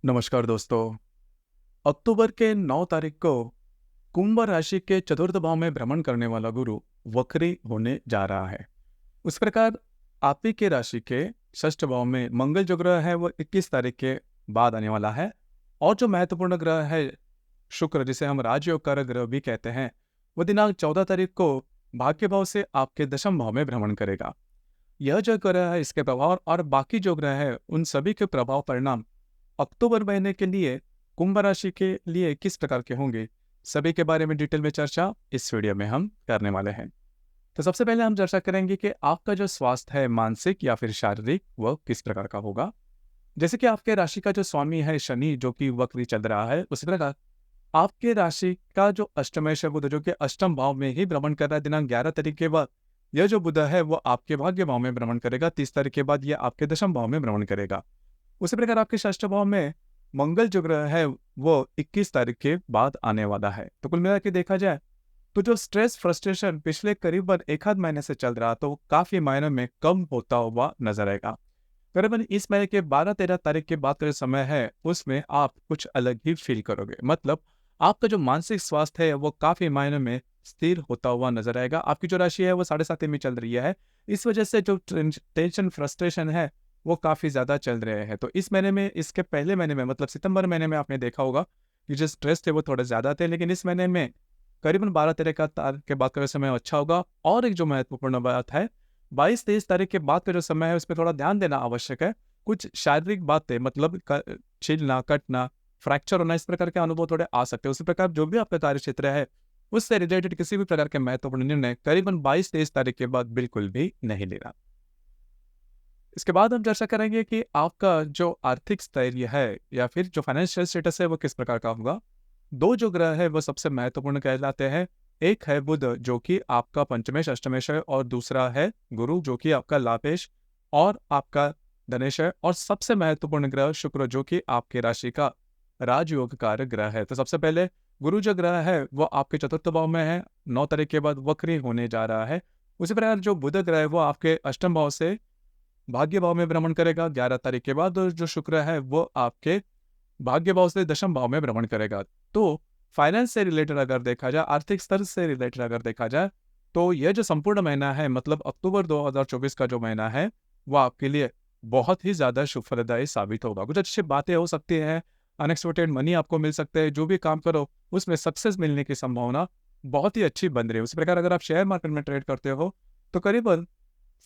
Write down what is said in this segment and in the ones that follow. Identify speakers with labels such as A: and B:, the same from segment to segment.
A: नमस्कार दोस्तों। अक्टूबर के 9 तारीख को कुंभ राशि के चतुर्थ भाव में भ्रमण करने वाला गुरु वक्री होने जा रहा है। उस प्रकार आप ही के राशि के षष्ठ भाव में मंगल जो ग्रह है वो 21 तारीख के बाद आने वाला है। और जो महत्वपूर्ण ग्रह है शुक्र, जिसे हम राजयोग कारक ग्रह भी कहते हैं, वो दिनांक 14 तारीख को भाग्य भाव से आपके दशम भाव में भ्रमण करेगा। यह जो ग्रह है, इसके प्रभाव और बाकी जो ग्रह है, उन सभी के प्रभाव परिणाम अक्टूबर महीने के लिए कुंभ राशि के लिए किस प्रकार के होंगे, सभी के बारे में डिटेल में चर्चा इस वीडियो में हम करने वाले हैं। तो सबसे पहले हम चर्चा करेंगे कि आपका जो स्वास्थ्य है, मानसिक या फिर शारीरिक, वह किस प्रकार का होगा। जैसे कि आपके राशि का जो स्वामी है शनि, जो कि वक्री चल रहा है, उसी प्रकार आपके राशि का जो अष्टमेश है बुध, जो कि अष्टम भाव में ही भ्रमण कर रहा है दिनांक 11 तारीख के बाद। यह जो बुध है वो आपके भाग्य भाव में भ्रमण करेगा। 30 तारीख के बाद यह आपके दशम भाव में भ्रमण करेगा। उसी प्रकार आपके षष्ठ भाव में मंगल जो ग्रह है वो 21 तारीख के बाद आने वाला है। तो कुल मिला के देखा जाए तो जो स्ट्रेस फ्रस्ट्रेशन पिछले करीबन एक आध महीने से चल रहा, तो काफी मायनों में कम होता हुआ नजर आएगा। करीबन इस महीने के 12-13 तारीख के बाद का जो समय है उसमें आप कुछ अलग ही फील करोगे। मतलब आपका जो मानसिक स्वास्थ्य है वो काफी मायनों में स्थिर होता हुआ नजर आएगा। आपकी जो राशि है वो 7.5 में चल रही है। इस वजह से जो टेंशन फ्रस्ट्रेशन है वो काफी ज्यादा चल रहे हैं। तो इस महीने में, इसके पहले महीने में मतलब सितंबर महीने में आपने देखा होगा कि जो स्ट्रेस थे वो थोड़े ज्यादा थे, लेकिन इस महीने में करीबन 12-13 का तारीख के बाद का समय अच्छा होगा। और एक जो महत्वपूर्ण बात है, 22-23 तारीख के बाद का जो समय है उसमें थोड़ा ध्यान देना आवश्यक है। कुछ शारीरिक बातें, मतलब छिलना, कटना, फ्रैक्चर होना, इस प्रकार के अनुभव थोड़े आ सकते हैं। उसी प्रकार जो भी आपका कार्य क्षेत्र है उससे रिलेटेड किसी भी प्रकार के महत्वपूर्ण निर्णय करीबन 22-23 तारीख के बाद बिल्कुल भी नहीं लेना। इसके बाद हम चर्चा करेंगे कि आपका जो आर्थिक स्थैर्य है या फिर जो फाइनेंशियल स्टेटस है वो किस प्रकार का होगा। दो जो ग्रह है वो सबसे महत्वपूर्ण कहलाते हैं। एक है बुध, जो कि आपका पंचमेश अष्टमेश है, और दूसरा है गुरु, जो कि आपका लाभेश और आपका धनेश है। और सबसे महत्वपूर्ण ग्रह शुक्र, जो कि आपके राशि का राजयोग कारक ग्रह है। तो सबसे पहले गुरु जो ग्रह है वो आपके चतुर्थ भाव में है, 9 तारीख के बाद वक्री होने जा रहा है। उसी प्रकार जो बुध ग्रह है वो आपके अष्टम भाव से भाग्य भाव में भ्रमण करेगा 11 तारीख के बाद। और जो शुक्र है वो आपके भाग्य भाव से दशम भाव में भ्रमण करेगा। तो फाइनेंस से रिलेटेड अगर देखा जाए, आर्थिक स्तर से रिलेटेड अगर देखा जाए, तो यह जो संपूर्ण महीना है, मतलब अक्टूबर 2024 का जो महीना है, वो आपके लिए बहुत ही ज्यादा शुभ फलदायी साबित होगा। कुछ अच्छी बातें हो सकती हैं, अनएक्सपेक्टेड मनी आपको मिल सकते हैं। जो भी काम करो उसमें सक्सेस मिलने की संभावना बहुत ही अच्छी बन रही है। उसी प्रकार अगर आप शेयर मार्केट में ट्रेड करते हो तो करीबन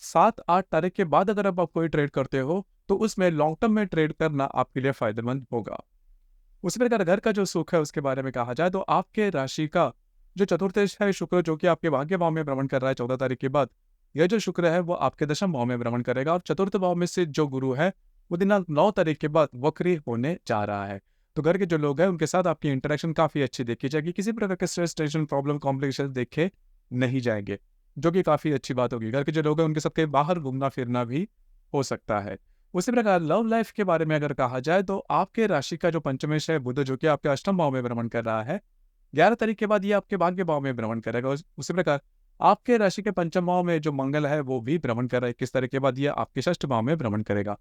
A: 7-8 तारीख के बाद अगर आप कोई ट्रेड करते हो तो उसमें लॉन्ग टर्म में ट्रेड करना आपके लिए फायदेमंद होगा। उसी प्रकार घर का जो सुख है उसके बारे में कहा जाए तो आपके राशि का जो चतुर्थेश है शुक्र, जो कि आपके भाग्य भाव में भ्रमण कर रहा है 14 तारीख के बाद, यह जो शुक्र है वो आपके दशम भाव में भ्रमण करेगा। और चतुर्थ भाव में से जो गुरु है वो दिनांक 9 तारीख के बाद वक्री होने जा रहा है। तो घर के जो लोग हैं उनके साथ आपकी इंटरेक्शन काफी अच्छी देखी जाएगी। किसी प्रकार के स्ट्रेस, टेंशन, प्रॉब्लम, कॉम्प्लिकेशन देखे नहीं जाएंगे, जो कि काफी अच्छी बात होगी। घर के जो लोग हैं उनके साथ कहीं बाहर घूमना फिरना भी हो सकता है। उसी प्रकार लव लाइफ के बारे में अगर कहा जाए तो आपके राशि का जो पंचमेश है बुध, जो कि आपके अष्टम भाव में भ्रमण कर रहा है, 11 तारीख के बाद ये आपके भाग्य भाव में भ्रमण करेगा। उसी प्रकार आपके राशि के पंचम भाव में जो मंगल है वो भी भ्रमण कर रहा है 21 तारीख के बाद, ये आपके षष्ठ भाव में भ्रमण करेगा।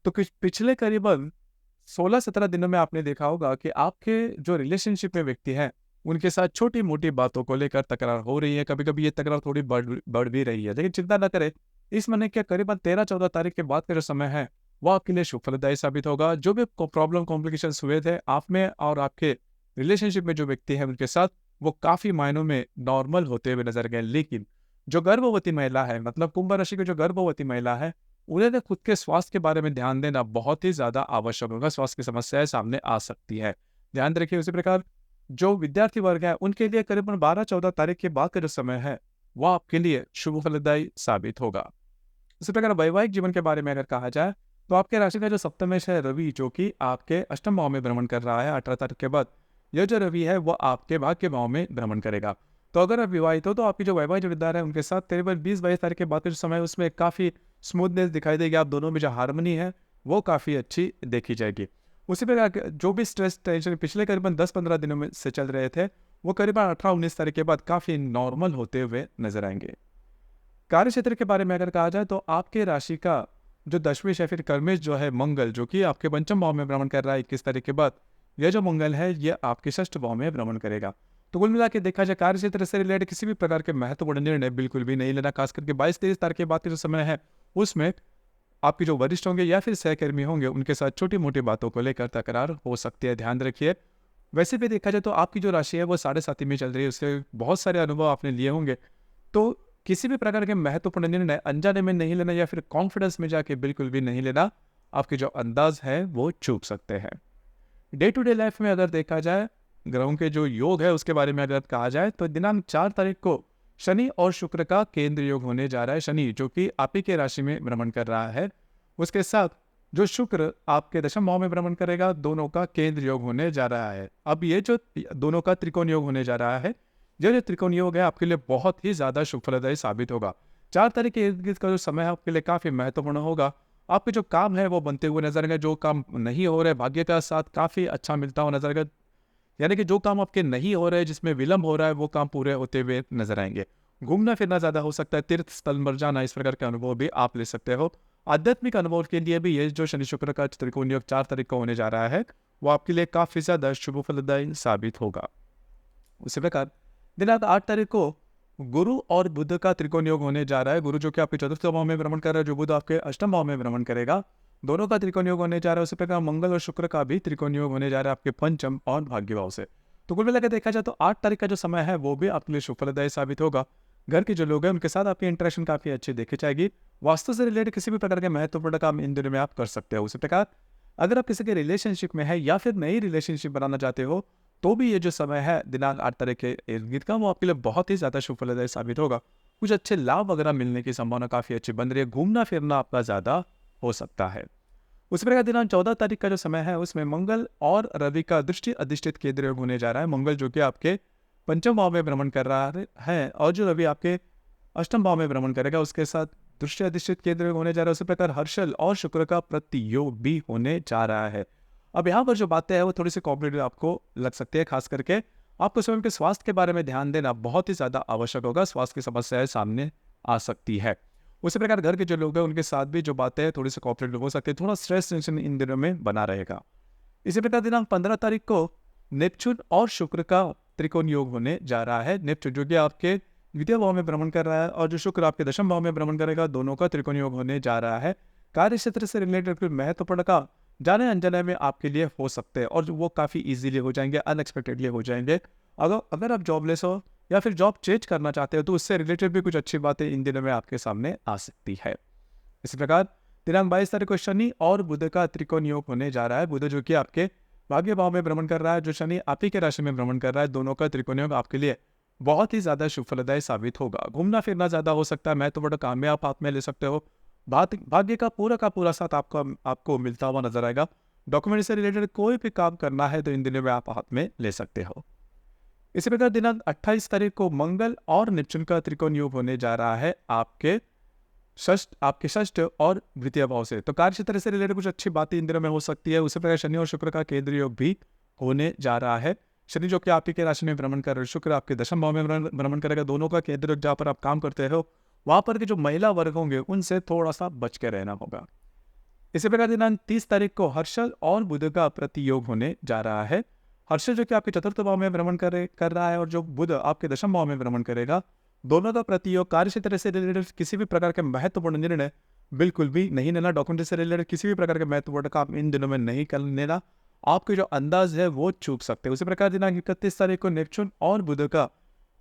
A: तो कुछ पिछले करीबन 16-17 दिनों में आपने देखा होगा कि आपके जो रिलेशनशिप में व्यक्ति हैं उनके साथ छोटी मोटी बातों को लेकर तकरार हो रही है। कभी कभी ये तकरार थोड़ी बढ़ भी रही है, लेकिन चिंता न करें, इस महीने के करीबन 13-14 तारीख के बाद का जो समय है वो आपके लिए शुभ फलदायी साबित होगा। जो भी प्रॉब्लम, कॉम्प्लिकेशन हुए थे आप में और आपके रिलेशनशिप में जो व्यक्ति है उनके साथ, वो काफी मायनों में नॉर्मल होते हुए नजर गए। लेकिन जो गर्भवती महिला है, मतलब कुंभ राशि की जो गर्भवती महिला है, उन्हें खुद के स्वास्थ्य के बारे में ध्यान देना बहुत ही ज्यादा आवश्यक होगा। स्वास्थ्य की समस्याएं सामने आ सकती है, ध्यान रखिए। उसी प्रकार जो विद्यार्थी वर्ग है उनके लिए करीबन 12-14 तारीख के बाद का जो समय है वह आपके लिए शुभ फलदायी साबित होगा। इसी प्रकार वैवाहिक जीवन के बारे में अगर कहा जाए तो आपके राशि का जो सप्तमेश है रवि, जो कि आपके अष्टम भाव में भ्रमण कर रहा है 18 तारीख के बाद, यह जो रवि है वो आपके भाग्य भाव में भ्रमण करेगा। तो अगर आप विवाहित हो तो आपकी जो वैवाहिक जोड़ीदार है उनके साथ करीबन 20-22 तारीख के बाद का जो समय है उसमें काफी स्मूथनेस दिखाई देगी। आप दोनों में जो हार्मनी है वो काफी अच्छी देखी जाएगी। उसी प्रकार जो भी स्ट्रेस, टेंशन पिछले करीबन 10-15 दिनों में से चल रहे थे वो करीबन 18-19 तारीख के बाद काफी नॉर्मल होते हुए नजर आएंगे। कार्य क्षेत्र के बारे में अगर कहा जाए तो आपके राशि का जो दशमेश या फिर कर्मेश जो है मंगल, जो कि आपके पंचम भाव में भ्रमण कर रहा है 21 तारीख के बाद, यह जो मंगल है ये आपके षष्ठ भाव में भ्रमण करेगा। तो कुल मिला के देखा जाए कार्य क्षेत्र से रिलेटेड किसी भी प्रकार के महत्वपूर्ण निर्णय बिल्कुल भी नहीं लेना, खास करके 22-23 तारीख के बाद के जो समय है उसमें आपके जो वरिष्ठ होंगे या फिर सहकर्मी होंगे उनके साथ छोटी मोटी बातों को लेकर तकरार हो सकती है, ध्यान रखिए। वैसे भी देखा जाए तो आपकी जो राशि है वो 7.5 में चल रही है, उससे बहुत सारे अनुभव आपने लिए होंगे। तो किसी भी प्रकार के महत्वपूर्ण निर्णय अनजाने में नहीं लेना या फिर कॉन्फिडेंस में जाके बिल्कुल भी नहीं लेना, आपके जो अंदाज है वो चूक सकते हैं। डे टू डे लाइफ में अगर देखा जाए ग्रहों के जो योग है उसके बारे में अगर कहा जाए तो दिनांक 4 तारीख को शनि और शुक्र का केंद्र योग होने जा रहा है। शनि जो कि आप ही के राशि में भ्रमण कर रहा है, उसके साथ जो शुक्र आपके दशम भाव में भ्रमण करेगा, दोनों का केंद्र योग होने जा रहा है। अब ये जो दोनों का त्रिकोण योग होने जा रहा है, यह जो त्रिकोण योग है आपके लिए बहुत ही ज्यादा शुभ फलदायी साबित होगा। 4 तारीख के इर्द गिर्द का जो समय है आपके लिए काफी महत्वपूर्ण होगा। आपके जो काम है वो बनते हुए नजर आएंगे, जो काम नहीं हो रहे भाग्य का साथ काफी अच्छा मिलता हुआ नजर आएगा। यानी कि जो काम आपके नहीं हो रहे, जिसमें विलंब हो रहा है, वो काम पूरे होते हुए नजर आएंगे। घूमना फिरना ज्यादा हो सकता है, तीर्थ स्थल पर जाना, इस प्रकार के अनुभव भी आप ले सकते हो। आध्यात्मिक अनुभव के लिए भी ये जो शनि शुक्र का त्रिकोण योग 4 तारीख को होने जा रहा है वो आपके लिए काफी ज्यादा शुभ फलदायी साबित होगा। उसी प्रकार दिनांक 8 तारीख को गुरु और बुध का त्रिकोण योग होने जा रहा है। गुरु जो कि आपके चतुर्थ भाव में भ्रमण कर रहा है, जो बुध आपके अष्टम भाव में भ्रमण करेगा, दोनों का त्रिकोण योग होने जा रहा है। उसी प्रकार मंगल और शुक्र का भी त्रिकोण योग होने जा रहा है आपके पंचम और भाग्य भाव से। तो कुल मिलाकर देखा जाए तो 8 तारीख का जो समय है वो भी आपके लिए शुभ फलदायी साबित होगा। घर के जो लोग हैं उनके साथ आपकी इंटरेक्शन काफी अच्छी देखी जाएगी। वास्तु से रिलेटेड किसी भी प्रकार के महत्वपूर्ण काम इन दिनों में आप कर सकते हो। उसी प्रकार अगर आप किसी के रिलेशनशिप में है या फिर नई रिलेशनशिप बनाना चाहते हो तो भी ये जो समय है दिनांक 8 तारीख के इर्द गिर्द का वो आपके लिए बहुत ही ज्यादा शुभ फलदायी साबित होगा। कुछ अच्छे लाभ वगैरह मिलने की संभावना काफी अच्छी बन रही है। घूमना फिरना आपका ज्यादा हो सकता है। उसी प्रकार दिनांक 14 तारीख का जो समय है उसमें मंगल और रवि का दृष्टि अधिष्ठित केंद्र योग होने जा रहा है। मंगल जो कि आपके पंचम भाव में भ्रमण कर रहा है और जो रवि आपके अष्टम भाव में भ्रमण करेगा, उसके साथ दृष्टि अधिष्ठित केंद्र योग होने जा रहा है। उसी प्रकार हर्षल और शुक्र का प्रतियोग भी होने जा रहा है। अब यहाँ पर जो बातें हैं वो थोड़ी सी कॉम्प्लिकेटेड आपको लग सकती है, खास करके आपको स्वयं के स्वास्थ्य के बारे में ध्यान देना बहुत ही ज्यादा आवश्यक होगा। स्वास्थ्य की समस्याएं सामने आ सकती है। उसी प्रकार घर के जो लोग हैं उनके साथ भी जो बातें हैं थोड़ी सी कॉम्प्लिकेटेड हो सकती है, थोड़ा स्ट्रेस टेंशन इन दिनों में बना रहेगा। इसी प्रकार दिनांक 15 तारीख को नेपच्यून और शुक्र का त्रिकोण योग होने जा रहा है। नेपच्यून जो कि आपके द्वितीय भाव में भ्रमण कर रहा है और जो शुक्र आपके दशम भाव में भ्रमण करेगा, दोनों का त्रिकोण योग होने जा रहा है। कार्य क्षेत्र से रिलेटेड कोई महत्वपूर्ण काम जाने अनजाने में आपके लिए हो सकते हैं और वो काफी इजीली हो जाएंगे, अनएक्सपेक्टेडली हो जाएंगे। अगर आप जॉबलेस हो या फिर जॉब चेंज करना चाहते हो तो उससे रिलेटेड भी कुछ अच्छी बातें इन दिनों में आपके सामने आ सकती है। इसी प्रकार दिनांक 22 तारीख को शनि और बुध का त्रिकोण योग होने जा रहा है। बुध जो कि आपके भाग्य भाव में भ्रमण कर रहा है, जो शनि आप ही के राशि में भ्रमण कर रहा है, दोनों का त्रिकोण योग आपके लिए बहुत ही ज्यादा शुभ फलदायी साबित होगा। घूमना फिरना ज्यादा हो सकता है, महत्वपूर्ण काम में आप हाथ में ले सकते हो। भाग्य का पूरा साथ आपको मिलता हुआ नजर आएगा। डॉक्यूमेंट से रिलेटेड कोई भी काम करना है तो इन दिनों में आप हाथ में ले सकते हो। इसी प्रकार दिनांक 28 तारीख को मंगल और नेपच्यून का त्रिकोण योग होने जा रहा है आपके षष्ठ और द्वितीय भाव से। तो कार्य क्षेत्र से रिलेटेड कुछ अच्छी बातें इन दिनों में हो सकती है। उसी प्रकार शनि और शुक्र का केंद्र योग भी होने जा रहा है। शनि जो कि आप ही के राशि में भ्रमण कर रहे, शुक्र आपके दशम भाव में भ्रमण करेगा, दोनों का केंद्र योग जहाँ पर आप काम करते हो वहां पर के जो महिला वर्ग होंगे उनसे थोड़ा सा बच के रहना होगा। इसी प्रकार दिनांक 30 तारीख को हर्षल और बुध का प्रतियोग होने जा रहा है। हर्षल जो कि आपके चतुर्थ भाव में भ्रमण कर रहा है और जो बुध आपके दशम भाव में भ्रमण करेगा, दोनों का प्रतियोग कार्य क्षेत्र से रिलेटेड किसी भी प्रकार के महत्वपूर्ण निर्णय बिल्कुल भी नहीं लेना। डॉक्यूमेंट से रिलेटेड किसी भी प्रकार के महत्वपूर्ण काम इन दिनों में नहीं कर लेना, आपके जो अंदाज है वो चूक सकते हैं। उसी प्रकार दिनांक 31 तारीख को नेपच्यून और बुध का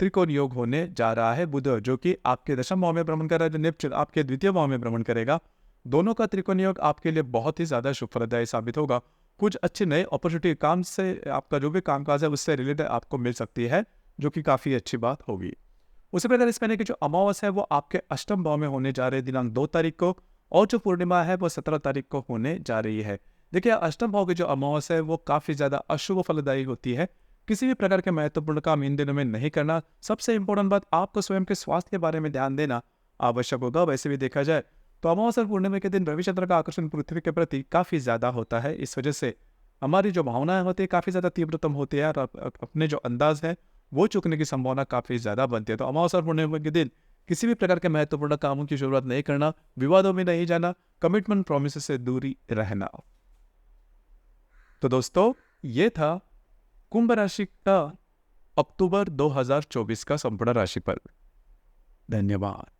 A: त्रिकोण योग होने जा रहा है। बुध जो कि आपके दशम भाव में भ्रमण कर रहा है, जो नेपच्यून आपके द्वितीय भाव में भ्रमण करेगा, दोनों का त्रिकोण योग आपके लिए बहुत ही ज्यादा शुभ फलदायी साबित होगा। कुछ अच्छे नए अपॉर्चुनिटी काम से आपका जो भी कामकाज है उससे रिलेटेड आपको मिल सकती है, जो कि काफी अच्छी बात होगी। उसी प्रकार इस महीने की जो अमावस है वो आपके अष्टम भाव में होने जा रही है दिनांक 2 तारीख को, और जो पूर्णिमा है वो 17 तारीख को होने जा रही है। देखिए अष्टम भाव की जो अमावस है वो काफी ज्यादा अशुभ फलदायी होती है। किसी भी प्रकार के महत्वपूर्ण काम इन दिनों में नहीं करना। सबसे इंपॉर्टेंट बात, आपको स्वयं के स्वास्थ्य के बारे में ध्यान देना आवश्यक होगा। वैसे भी देखा जाए तो अमावस और पूर्णिमा के दिन रविचंद्र का आकर्षण पृथ्वी के प्रति काफी ज्यादा होता है। इस वजह से हमारी जो भावनाएं होती है काफी ज्यादा तीव्रतम होती है और अपने जो अंदाज है वो चूकने की संभावना काफी ज्यादा बनती है। तो अमावस और पूर्णिमा के दिन किसी भी प्रकार के महत्वपूर्ण कामों की शुरुआत नहीं करना, विवादों में नहीं जाना, कमिटमेंट प्रोमिस से दूरी रहना। तो दोस्तों, ये था कुंभ राशि का अक्टूबर 2024 का संपूर्ण राशिफल। धन्यवाद।